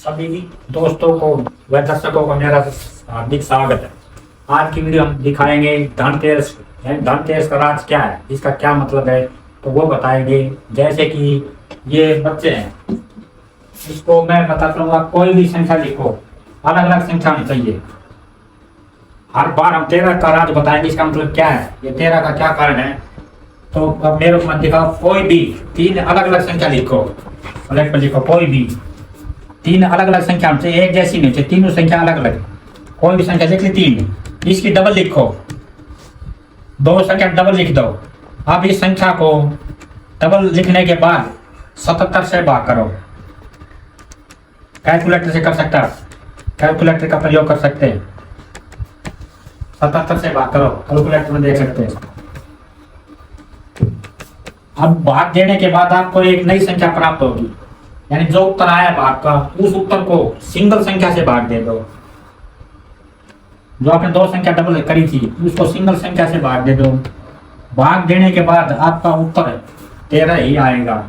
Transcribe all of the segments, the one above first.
सभी दोस्तों को व दर्शकों को मेरा हार्दिक स्वागत है। आज की वीडियो हम दिखाएंगे धनतेरस। धनतेरस का राज क्या है, इसका क्या मतलब है, तो वो बताएंगे। जैसे कि ये बच्चे हैं, इसको मैं बताता हूँ, आप कोई भी संख्या लिखो, अलग अलग संख्या होनी चाहिए। हर बार हम 13 का राज बताएंगे, इसका मतलब क्या है, ये 13 का क्या कारण है। तो अब मेरे को मत दिखाओ, कोई भी 3 अलग अलग संख्या लिखो, प्लेट पर लिखो। कोई भी 3 अलग अलग संख्या हमसे एक जैसी नहीं चाहिए, तीनों संख्या अलग अलग। कोई भी संख्या लिख ली 3, इसकी डबल लिखो, 2 संख्या डबल लिख दो। अब इस संख्या को डबल लिखने के बाद 77 से भाग करो। कैलकुलेटर से कर सकता है, कैलकुलेटर का प्रयोग कर सकते हैं। 77 से भाग करो, कैलकुलेटर में देख सकते हैं। अब भाग देने के बाद आपको एक नई संख्या प्राप्त होगी, यानी जो उत्तर आया भाग का, उस उत्तर को सिंगल संख्या से भाग दे दो। जो आपने 2 संख्या डबल करी थी, उसको सिंगल संख्या से भाग दे दो। भाग देने के बाद आपका उत्तर 13 ही आएगा।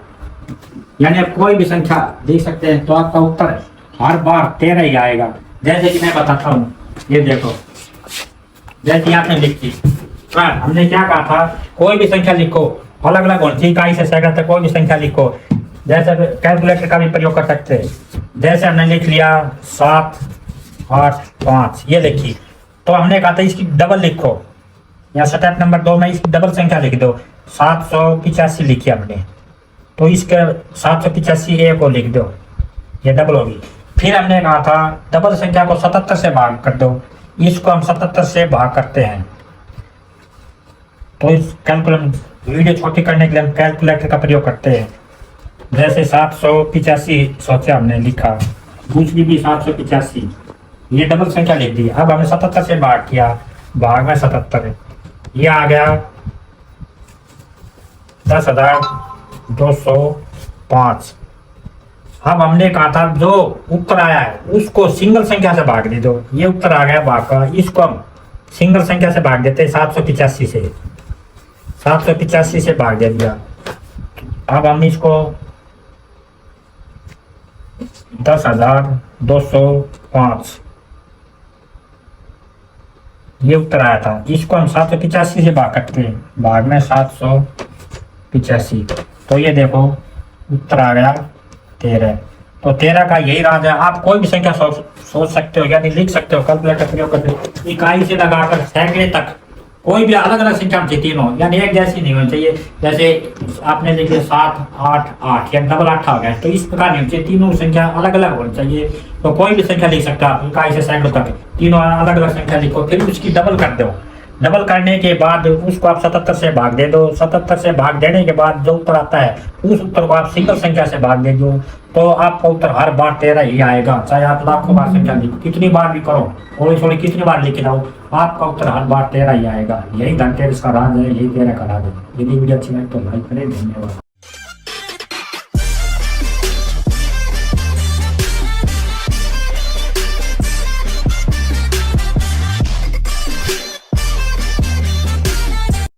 यानी आप कोई भी संख्या देख सकते हैं, तो आपका उत्तर हर बार 13 ही आएगा। जैसे कि मैं बताता हूँ, ये देखो, जैसे आपने लिखी, हमने क्या कहा था, कोई भी संख्या लिखो, अलग अलग होनी चाहिए, इकाई से सैकड़ों तक कोई भी संख्या लिखो। जैसे कैलकुलेटर का भी प्रयोग कर सकते हैं। जैसे हमने लिख लिया 7, 8, 5, ये लिखी, तो हमने कहा था इसकी डबल लिखो, या स्टेप नंबर 2 में इसकी डबल संख्या लिख दो। 785 लिखी हमने, तो इसके 785 ए को लिख दो, ये डबल होगी। फिर हमने कहा था डबल संख्या को 77 से भाग कर दो, इसको हम 77 से भाग करते हैं। तो इस कैलकुलेटर वीडियो छोटी करने के लिए हम कैलकुलेटर का प्रयोग करते हैं। जैसे 785 सोचा हमने लिखा, दूसरी भी 785, ये डबल संख्या लिख दी। अब हमने 77 से भाग किया, भाग में 77, ये आ गया 10,205। अब हमने कहा था जो उत्तर आया है उसको सिंगल संख्या से भाग दे दो। ये उत्तर आ गया भाग का, इसको हम सिंगल संख्या से भाग देते हैं 785 से। 785 से भाग दे दिया। अब हम इसको 10,205, ये उत्तर आया था, इसको हम 785 से भाग करते हैं, भाग में 785, तो ये देखो उत्तर आ गया 13। तो 13 का यही राज है। आप कोई भी संख्या सोच सकते हो, यानी लिख सकते हो, कैलकुलेटर प्रयोग करते, इकाई से लगाकर सैकड़े तक कोई भी अलग अलग संख्या में तीनों, यानी एक जैसी नहीं होनी चाहिए। जैसे आपने लिखे 7, 8, 8, या डबल 8 आ गया, तो इस प्रकार नहीं होनी चाहिए, तीनों संख्या अलग अलग होनी चाहिए। तो कोई भी संख्या लिख सकते हो आप, इकाई से सैकड़ों तक, तीनों अलग अलग संख्या लिखो, फिर उसकी डबल कर दो। डबल करने के बाद उसको आप 77 से भाग दे दो। 77 से भाग देने के बाद जो उत्तर आता है, उस उत्तर को आप सिंगल संख्या से भाग दे दो, तो आपका उत्तर हर बार 13 ही आएगा। चाहे आप लाखों बार संख्या लिखो, कितनी बार भी करो, थोड़ी थोड़ी कितनी बार लिख जाओ, आपका उत्तर हर बार 13 ही आएगा। यही धनतेरस का राज है, यही 13 का राज है। यदि वीडियो अच्छी लगे तो लाइक करें। धन्यवाद।